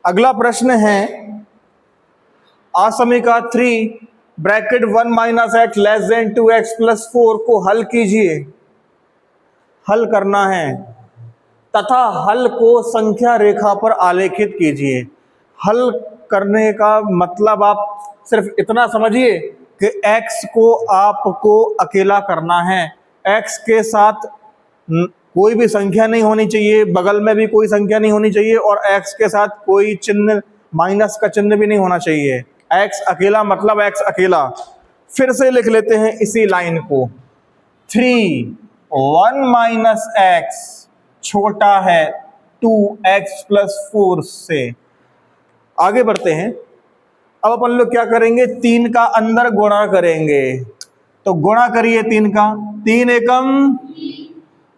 अगला प्रश्न है असमीका 3 bracket 1 minus x less than 2x plus 4 को हल कीजिए। हल करना है तथा हल को संख्या रेखा पर आलेखित कीजिए। हल करने का मतलब आप सिर्फ इतना समझिए कि x को आपको अकेला करना है। x के साथ कोई भी संख्या नहीं होनी चाहिए, बगल में भी कोई संख्या नहीं होनी चाहिए और x के साथ कोई चिन्ह माइनस का चिन्ह भी नहीं होना चाहिए। x अकेला मतलब x अकेला। फिर से लिख लेते हैं इसी लाइन को। 3 1 माइनस एक्स छोटा है 2x प्लस 4 से। आगे बढ़ते हैं। अब अपन लोग क्या करेंगे, 3 का अंदर गुणा करेंगे। तो गुणा करिए 3 का, 3 एकम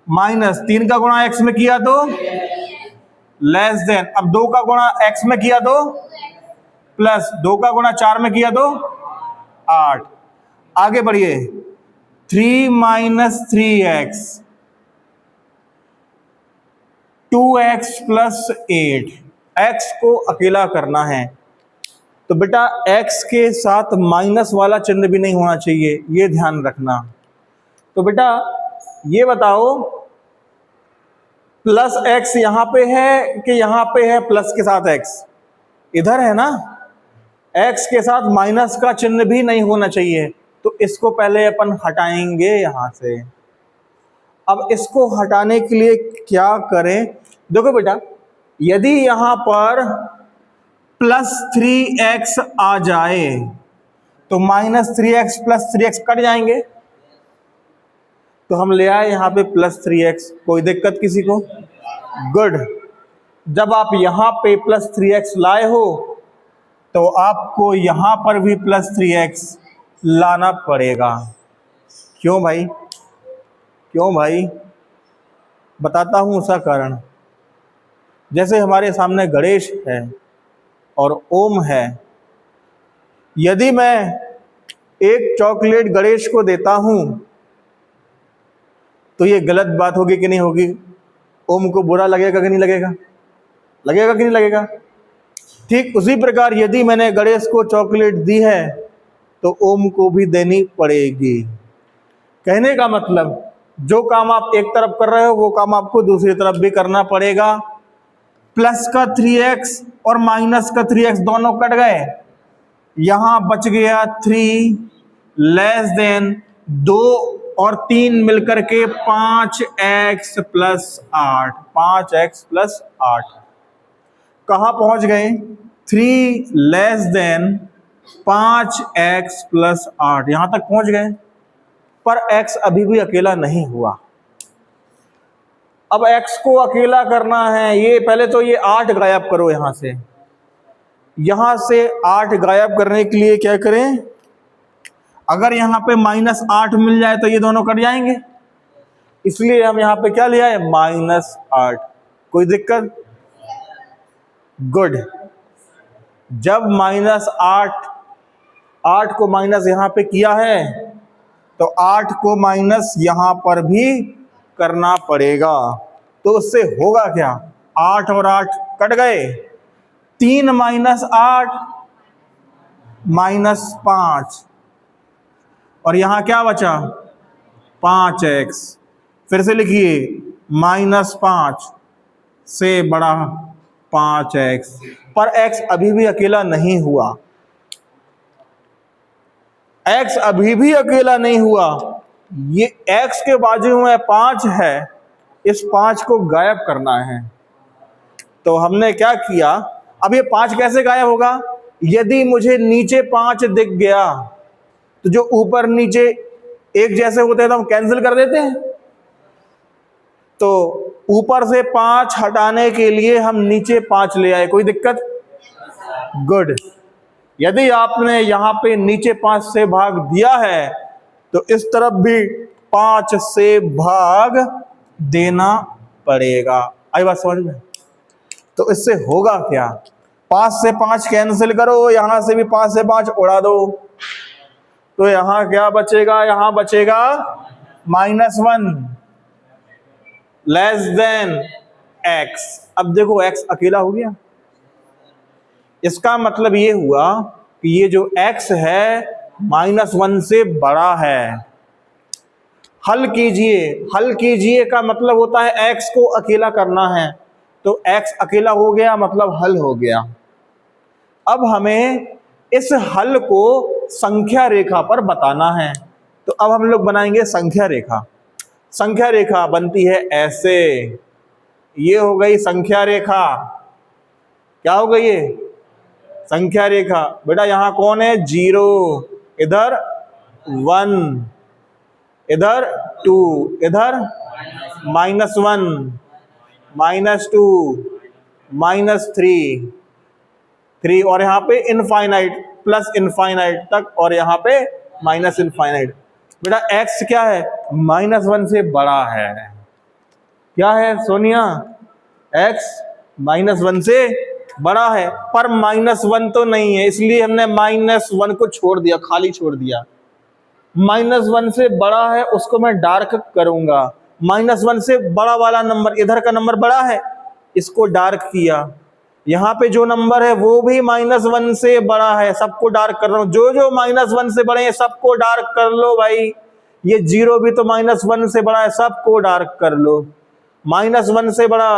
माइनस 3 का गुणा x में किया तो लेस देन, अब 2 का गुणा x में किया तो प्लस, 2 का गुणा 4 में किया तो 8। आगे बढ़िए, 3 minus 3x 2x plus 8। x को अकेला करना है तो बेटा x के साथ माइनस वाला चिन्ह भी नहीं होना चाहिए, ये ध्यान रखना। तो बेटा ये बताओ प्लस x यहां पे है कि यहां पे है प्लस के साथ x? इधर है ना। x के साथ माइनस का चिन्ह भी नहीं होना चाहिए, तो इसको पहले अपन हटाएंगे यहां से। अब इसको हटाने के लिए क्या करें, देखो बेटा यदि यहां पर प्लस 3x आ जाए तो minus 3x plus 3x cut जाएंगे, तो हम ले आए यहां पे प्लस 3x। कोई दिक्कत किसी को? गुड। जब आप यहां पे प्लस 3x लाए हो तो आपको यहां पर भी प्लस 3x लाना पड़ेगा। क्यों भाई? क्यों भाई? बताता हूं उसका कारण। जैसे हमारे सामने गणेश है और ओम है। यदि मैं एक चॉकलेट गणेश को देता हूं तो ये गलत बात होगी कि नहीं होगी? ओम को बुरा लगेगा कि नहीं लगेगा? लगेगा कि नहीं लगेगा? ठीक उसी प्रकार यदि मैंने गणेश को चॉकलेट दी है तो ओम को भी देनी पड़ेगी। कहने का मतलब जो काम आप एक तरफ कर रहे हो वो काम आपको दूसरी तरफ भी करना पड़ेगा। प्लस का 3x और माइनस का 3x दोनों कट गए, यहां बच गया 3 लेस देन 2 और 3 मिलकर के 5x प्लस 8। 5x प्लस 8 कहां पहुंच गए? 3 लेस देन 5x प्लस 8 यहां तक पहुंच गए, पर x अभी भी अकेला नहीं हुआ। अब x को अकेला करना है, ये पहले तो ये 8 गायब करो यहां से। यहां से 8 गायब करने के लिए क्या करें? अगर यहां पे -8 मिल जाए तो ये दोनों कट जाएंगे, इसलिए हम यहां पे क्या लिया है? -8। कोई दिक्कत? गुड। जब -8 को माइनस यहां पे किया है तो 8 को माइनस यहां पर भी करना पड़ेगा। तो उससे होगा क्या? 8 और 8 कट गए, 3 माइनस 8 -5 और यहां क्या बचा? 5x। फिर से लिखिए, -5 से बड़ा 5x, पर x अभी भी अकेला नहीं हुआ। x अभी भी अकेला नहीं हुआ। ये x के बाजू में 5 है, इस 5 को गायब करना है। तो हमने क्या किया, अब ये 5 कैसे गायब होगा? यदि मुझे नीचे 5 दिख गया तो जो ऊपर नीचे एक जैसे होते हैं तो हम कैंसिल कर देते हैं। तो ऊपर से 5 हटाने के लिए हम नीचे 5 ले आए। कोई दिक्कत? गुड। यदि आपने यहां पे नीचे 5 से भाग दिया है तो इस तरफ भी 5 से भाग देना पड़ेगा। आई बात समझ में? तो इससे होगा क्या? 5 से 5 कैंसिल करो, यहां से भी 5 से 5 उड़ा दो, तो यहां क्या बचेगा? यहां बचेगा -1 लेस देन x। अब देखो x अकेला हो गया, इसका मतलब ये हुआ कि ये जो x है -1 से बड़ा है। हल कीजिए, हल कीजिए का मतलब होता है x को अकेला करना है, तो x अकेला हो गया मतलब हल हो गया। अब हमें इस हल को संख्या रेखा पर बताना है, तो अब हम लोग बनाएंगे संख्या रेखा। संख्या रेखा बनती है ऐसे, ये हो गई संख्या रेखा। क्या हो गई ये? संख्या रेखा। बेटा यहां कौन है? 0, इधर 1, इधर 2, इधर -1, -2, -3 और यहाँ पे इनफाइनाइट प्लस इनफाइनाइट तक, और यहाँ पे माइनस इनफाइनाइट। बेटा x क्या है? -1 से बड़ा है। क्या है सोनिया? x -1 से बड़ा है, पर -1 तो नहीं है, इसलिए हमने -1 को छोड़ दिया, खाली छोड़ दिया। -1 से बड़ा है उसको मैं डार्क करूंगा। -1 से बड़ा वाला नंबर, इधर का नंबर बड़ा है, इसको डार्क किया। यहाँ पे जो नंबर है वो भी -1 से बड़ा है, सबको डार्क कर रहा हूं। जो जो -1 से बड़े हैं सबको डार्क कर लो भाई। ये 0 भी तो -1 से बड़ा है, सबको डार्क कर लो। -1 से बड़ा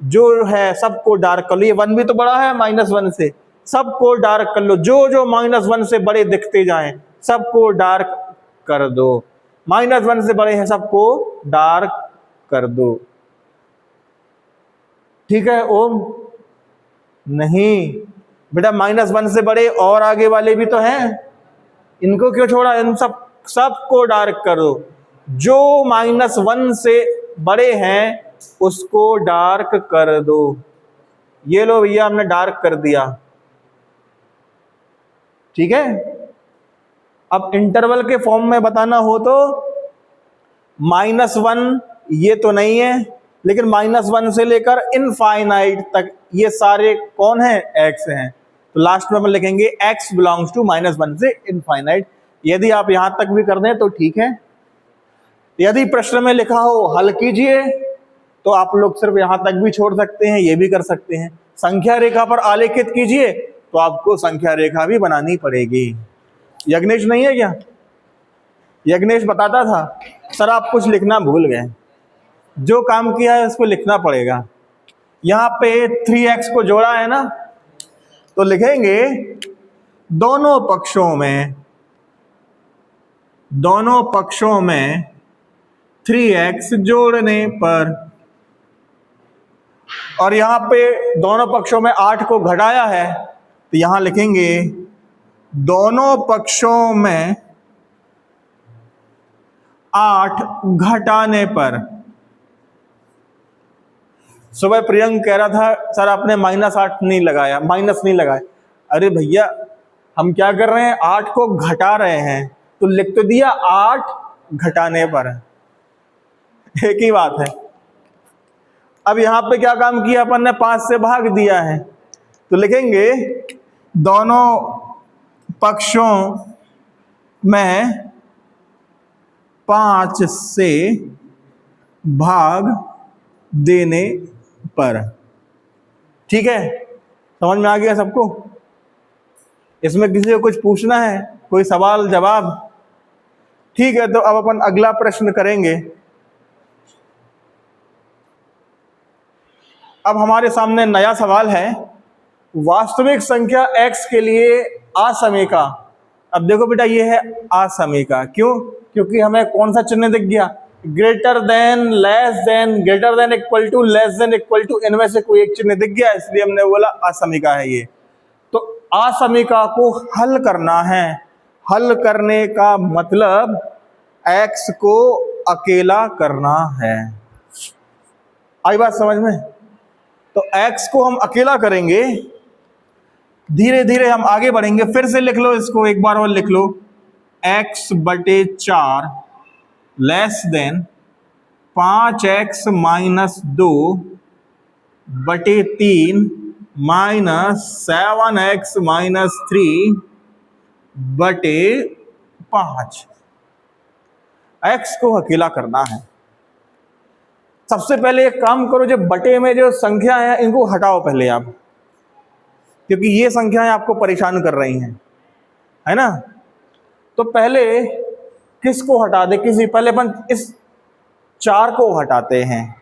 जो है सबको डार्क कर लो। ये 1 भी तो बड़ा है -1 से, सबको डार्क कर लो। जो जो -1 से बड़े दिखते जाएं सबको डार्क कर दो। -1 से बड़े हैं सबको डार्क कर दो। ठीक है ओम? नहीं बेटा, -1 से बड़े और आगे वाले भी तो हैं, इनको क्यों छोड़ा? इन सबको डार्क कर दो। जो -1 से बड़े हैं उसको डार्क कर दो। ये लो भैया, हमने डार्क कर दिया। ठीक है। अब इंटरवल के फॉर्म में बताना हो तो -1 ये तो नहीं है, लेकिन -1 से लेकर इनफाइनाइट तक ये सारे कौन है? x हैं। तो लास्ट में हम लिखेंगे x बिलोंग्स टू -1 से इनफाइनाइट। यदि आप यहां तक भी कर दें तो ठीक है। यदि प्रश्न में लिखा हो हल कीजिए, तो आप लोग सिर्फ यहां तक भी छोड़ सकते हैं, ये भी कर सकते हैं। संख्या रेखा पर आलेखित कीजिए, तो आपको संख्या रेखा भी बनानी पड़ेगी। यज्ञेश नहीं है क्या? यज्ञेश बताता था सर आप कुछ लिखना भूल गए, जो काम किया है उसको लिखना पड़ेगा। यहां पे 3x को जोड़ा है ना, तो लिखेंगे दोनों पक्षों में 3x जोड़ने पर, और यहां पे दोनों पक्षों में 8 को घटाया है, तो यहां लिखेंगे दोनों पक्षों में 8 घटाने पर। सुबह प्रियंक कह रहा था सर आपने -8 नहीं लगाया, माइनस नहीं लगाया। अरे भैया हम क्या कर रहे हैं? 8 को घटा रहे हैं, तो लिख तो दिया 8 घटाने पर, एक ही बात है। अब यहां पे क्या काम किया अपन ने? 5 से भाग दिया है, तो लिखेंगे दोनों पक्षों में 5 से भाग देने पर। ठीक है, समझ में आ गया सबको? इसमें किसी को कुछ पूछना है? कोई सवाल जवाब? ठीक है, तो अब अपन अगला प्रश्न करेंगे। अब हमारे सामने नया सवाल है, वास्तविक संख्या x के लिए असमीका। अब देखो बेटा ये है असमीका, क्यों? क्योंकि हमें कौन सा चिन्ह दिख गया? Greater than, less than, greater than equal to, less than equal to, इनमें से कोई एक चिन्ह दिख गया, इसलिए हमने बोला असमीका है ये। तो असमीका को हल करना है। हल करने का मतलब x को अकेला करना है। आई बात समझ में? तो x को हम अकेला करेंगे, धीरे धीरे हम आगे बढ़ेंगे। फिर से लिख लो इसको, एक बार और लिख लो, x/4 लेस देन 5x - 2 बटे 3 माइनस 7x - 3 बटे 5। x को अकेला करना है। सबसे पहले एक काम करो, जो बटे में जो संख्या है इनको हटाओ पहले आप। क्योंकि ये संख्याएं आपको परेशान कर रही हैं, है ना। तो पहले किसको हटा दे, किसी पहले अपन इस 4 को हटाते हैं।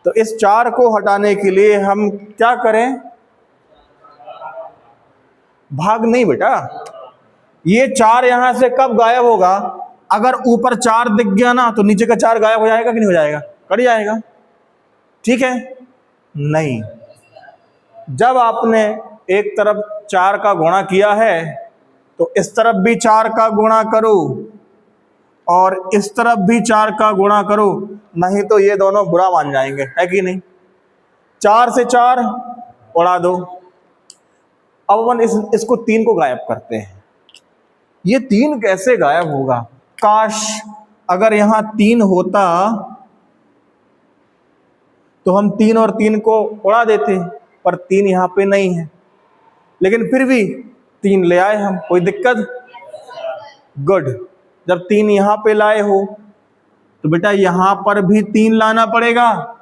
तो इस 4 को हटाने के लिए हम क्या करें, भाग नहीं बेटा, ये 4 यहां से कब गायब होगा, अगर ऊपर 4 दिख गया ना तो नीचे का 4 गायब हो जाएगा कि नहीं हो जाएगा, कट जाएगा, ठीक है। नहीं, जब आपने एक तरफ 4 का गुणा किया है तो इस तरफ भी 4 का गुणा करो और इस तरफ भी 4 का गुणा करो, नहीं तो ये दोनों बुरा मान जाएंगे, है कि नहीं। 4 से 4 उड़ा दो। अब अपन इसको 3 को गायब करते हैं। ये 3 कैसे गायब होगा, काश अगर यहां 3 होता तो हम 3 और 3 को उड़ा देते, पर 3 यहां पे नहीं है, लेकिन फिर भी 3 ले आए हम, कोई दिक्कत, गुड। जब 3 यहां पे लाए हो तो बेटा यहां पर भी 3 लाना पड़ेगा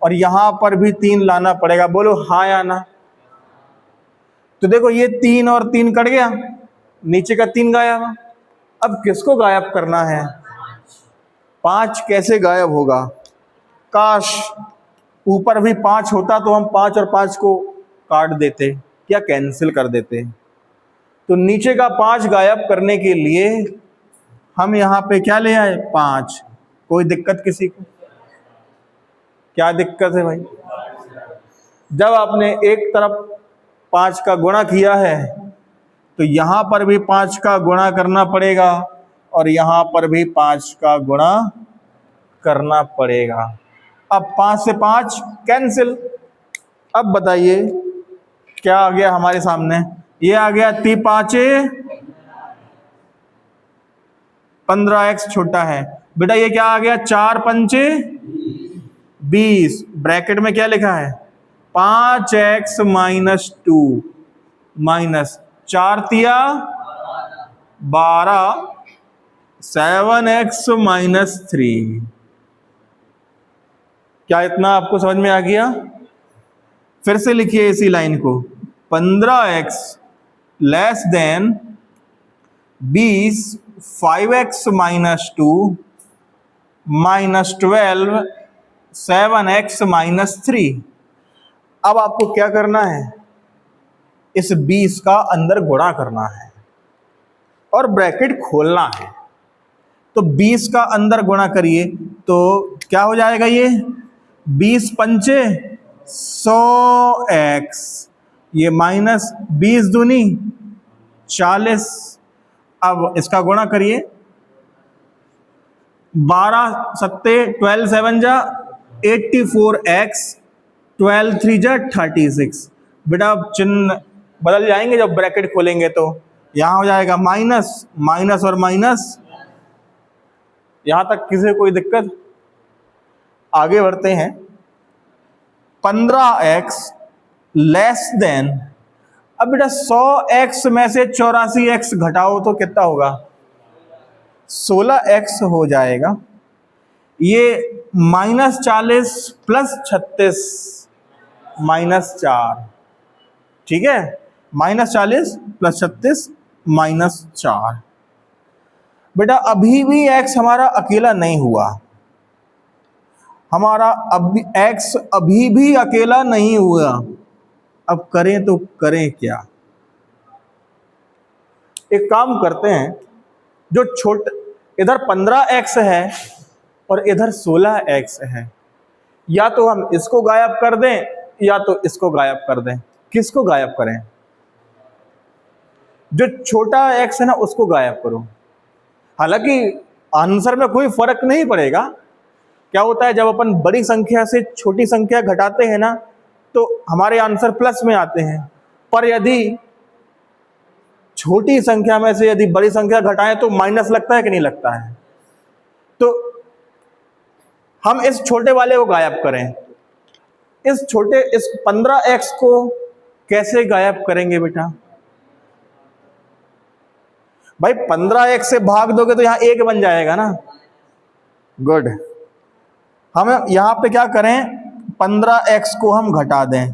और यहां पर भी 3 लाना पड़ेगा, बोलो हाँ या ना। तो देखो ये 3 और 3 कट गया, नीचे का 3 गायब। अब किसको गायब करना है, 5 कैसे गायब होगा, काश ऊपर भी 5 होता तो हम 5 और 5 को काट देते या कैंसिल कर देते। तो नीचे का 5 गायब करने के लिए हम यहां पे क्या ले आए, 5। कोई दिक्कत किसी को, क्या दिक्कत है भाई। जब आपने एक तरफ 5 का गुणा किया है तो यहां पर भी 5 का गुणा करना पड़ेगा और यहां पर भी 5 का गुणा करना पड़ेगा। अब 5 से 5 कैंसिल। अब बताइए क्या आ गया हमारे सामने, ये आ गया 3 5 15x छोटा है बेटा, ये क्या आ गया 4 5 20, ब्रैकेट में क्या लिखा है 5x माइनस 2 माइनस 4 तिया 12 7x माइनस 3। क्या इतना आपको समझ में आ गया। फिर से लिखिए इसी लाइन को, 15x less than 20 5x minus 2 minus 12 7x minus 3। अब आपको क्या करना है, इस 20 का अंदर गुणा करना है और ब्रैकेट खोलना है। तो 20 का अंदर गुणा करिए तो क्या हो जाएगा, ये 20 पंचे 100x, ये माइनस 20 दूनी 40। अब इसका गुणा करिए, 12 सत्ते 12 7 जा 84x 12 3 जा 36। बेटा अब चिन्ह बदल जाएंगे जब ब्रैकेट खोलेंगे, तो यहां हो जाएगा माइनस माइनस और माइनस। यहां तक किसी कोई दिक्कत, आगे बढ़ते हैं। 15x लेस देन, अब बेटा 100x में से 84x घटाओ तो कितना होगा, 16x हो जाएगा। ये माइनस 40 प्लस 36 माइनस 4, ठीक है, माइनस 40 प्लस 36 माइनस 4। बेटा अभी भी x हमारा अकेला नहीं हुआ, हमारा अभी x अभी भी अकेला नहीं हुआ। अब करें तो करें क्या, एक काम करते हैं, जो इधर 15x है और इधर 16x है, या तो हम इसको गायब कर दें या तो इसको गायब कर दें। किसको गायब करें, जो छोटा x है ना उसको गायब करो। हालांकि आंसर में कोई फर्क नहीं पड़ेगा। क्या होता है, जब अपन बड़ी संख्या से छोटी संख्या घटाते हैं ना तो हमारे आंसर प्लस में आते हैं, पर यदि छोटी संख्या में से यदि बड़ी संख्या घटाएं तो माइनस लगता है कि नहीं लगता है। तो हम इस छोटे वाले को गायब करें। इस 15x को कैसे गायब करेंगे बेटा, भाई 15x से भाग दोगे तो यहां 1 बन जाएगा ना, गुड। हम यहां पे क्या करें, 15x को हम घटा दें,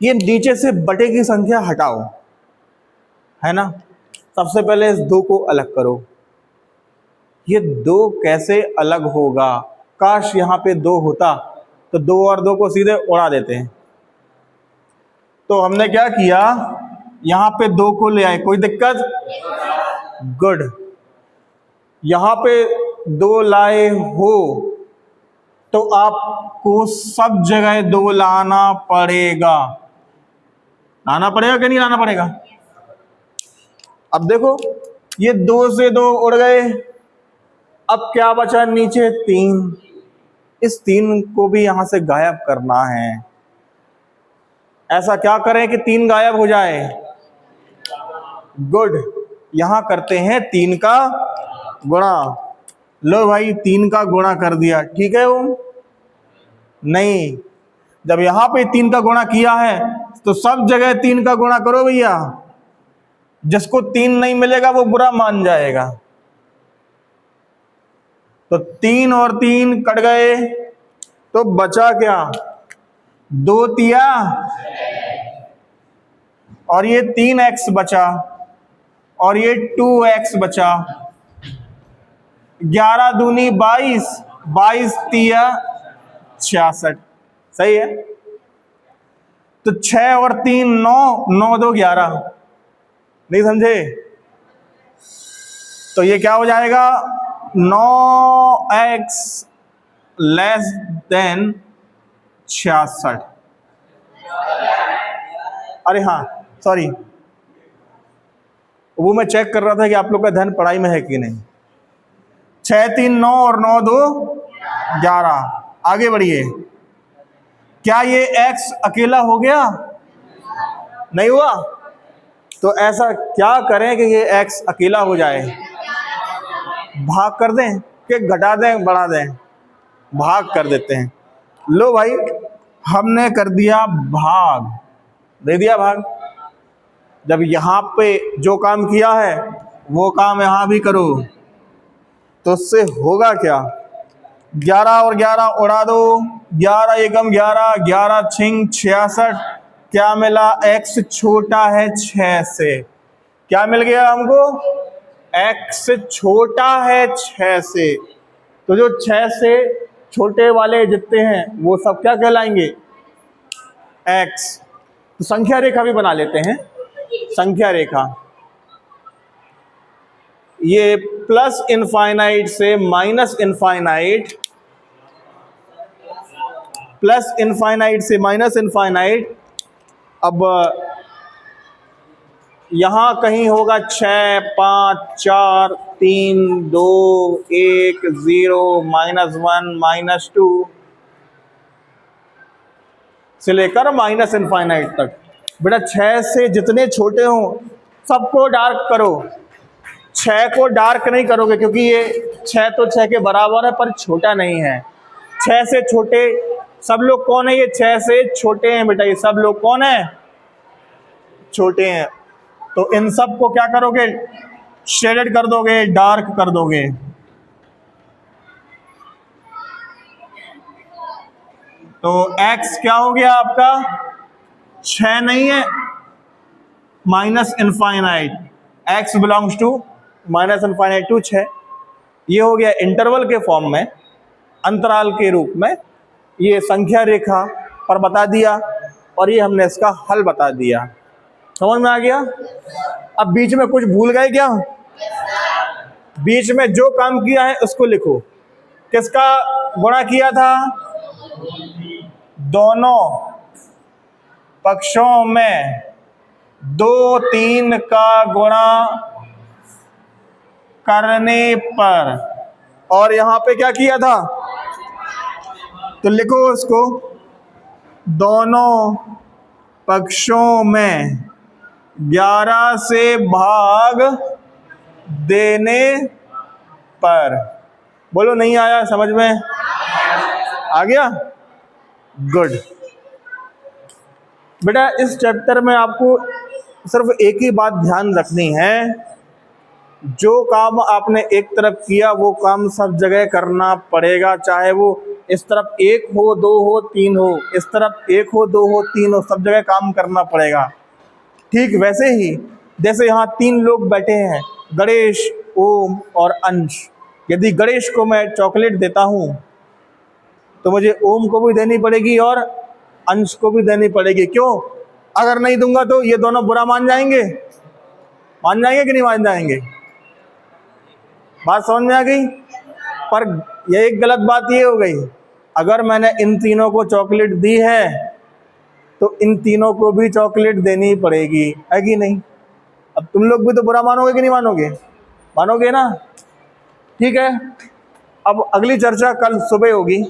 ये नीचे से बटे की संख्या हटाओ, है ना। सबसे पहले इस 2 को अलग करो। ये 2 कैसे अलग होगा? काश यहाँ पे 2 होता तो 2 और 2 को सीधे उड़ा देते हैं। तो हमने क्या किया, यहाँ पे 2 को ले आए, कोई दिक्कत? गुड। यहाँ पे 2 लाए हो तो आपको सब जगह 2 लाना पड़ेगा। लाना पड़ेगा कि नहीं लाना पड़ेगा? अब देखो, ये 2 से 2 उड़ गए, अब क्या बचा नीचे? 3। इस 3 को भी यहां से गायब करना है। ऐसा क्या करें कि 3 गायब हो जाए? गुड। यहां करते हैं 3 का गुणा। लो भाई, 3 का गुणा कर दिया, ठीक है। वो नहीं, जब यहां पे 3 का गुणा किया है तो सब जगह 3 का गुणा करो भैया। जिसको 3 नहीं मिलेगा वो बुरा मान जाएगा। तो 3 और 3 कट गए, तो बचा क्या? 2 तिया और ये 3x बचा और ये 2x बचा। 11 दूनी 22, 22 तिया 66। सही है। तो 6 और 3 9, 9 2 11। नहीं समझे? तो ये क्या हो जाएगा? 9x less than 66। अरे हाँ, सॉरी, वो मैं चेक कर रहा था कि आप लोग का ध्यान पढ़ाई में है कि नहीं। 6 3 9 और 9 2 11। आगे बढ़िए। क्या ये x अकेला हो गया? नहीं हुआ। तो ऐसा क्या करें कि ये x अकेला हो जाए? भाग कर दें कि घटा दें, बढ़ा दें? भाग कर देते हैं। लो भाई, हमने कर दिया भाग, दे दिया भाग। जब यहाँ पे जो काम किया है वो काम यहाँ भी करो, तो उससे होगा क्या? 11 और 11 उड़ा दो। 11 एकम 11, 11 छिंग 66। क्या मिला? x छोटा है 6 से। क्या मिल गया हमको? x छोटा है 6 से। तो जो 6 से छोटे वाले जितने हैं वो सब क्या कहलाएंगे? x। तो संख्या रेखा भी बना लेते हैं। संख्या रेखा, ये प्लस इनफाइनाइट से माइनस इनफाइनाइट, प्लस इनफाइनाइट से माइनस इनफाइनाइट। अब यहां कहीं होगा 6 5 4 3 2 1 0 -1 -2 से लेकर माइनस इनफाइनाइट तक। बेटा 6 से जितने छोटे हों सबको डार्क करो। 6 को डार्क नहीं करोगे क्योंकि ये 6 तो 6 के बराबर है पर छोटा नहीं है। 6 से छोटे सब लोग कौन है? ये 6 से छोटे हैं बेटा। ये सब लोग कौन है? छोटे हैं। तो इन सब को क्या करोगे? शेडेड कर दोगे, डार्क कर दोगे। तो x क्या हो गया आपका? 6 नहीं है, minus infinite. x belongs to minus infinite to 6। ये हो गया इंटरवल के फॉर्म में, अंतराल के रूप में। ये संख्या रेखा पर बता दिया और ये हमने इसका हल बता दिया। समझ में आ गया? अब बीच में कुछ भूल गए क्या? बीच में जो काम किया है उसको लिखो। किसका गुणा किया था? दोनों पक्षों में 2 3 का गुणा करने पर। और यहां पे क्या किया था? तो लिखो उसको, दोनों पक्षों में 11 से भाग देने पर। बोलो नहीं आया समझ में? आ गया? गुड। बेटा इस चैप्टर में आपको सिर्फ एक ही बात ध्यान रखनी है, जो काम आपने एक तरफ किया वो काम सब जगह करना पड़ेगा, चाहे वो इस तरफ एक हो, दो हो, तीन हो, इस तरफ एक हो, दो हो, तीन हो, सब जगह काम करना पड़ेगा। ठीक वैसे ही जैसे यहाँ तीन लोग बैठे हैं, गणेश, ओम और अंश। यदि गणेश को मैं चॉकलेट देता हूँ तो मुझे ओम को भी देनी पड़ेगी और अंश को भी देनी पड़ेगी। क्यों? अगर नहीं दूंगा तो ये दोनों बुरा मान जाएंगे कि नहीं मान जाएंगे? बात समझ में आ गई? पर ये एक गलत बात ये हो गई, अगर मैंने इन तीनों को चॉकलेट दी है तो इन तीनों को भी चॉकलेट देनी पड़ेगी, है कि नहीं? अब तुम लोग भी तो बुरा मानोगे कि नहीं मानोगे? मानोगे ना? ठीक है, अब अगली चर्चा कल सुबह होगी।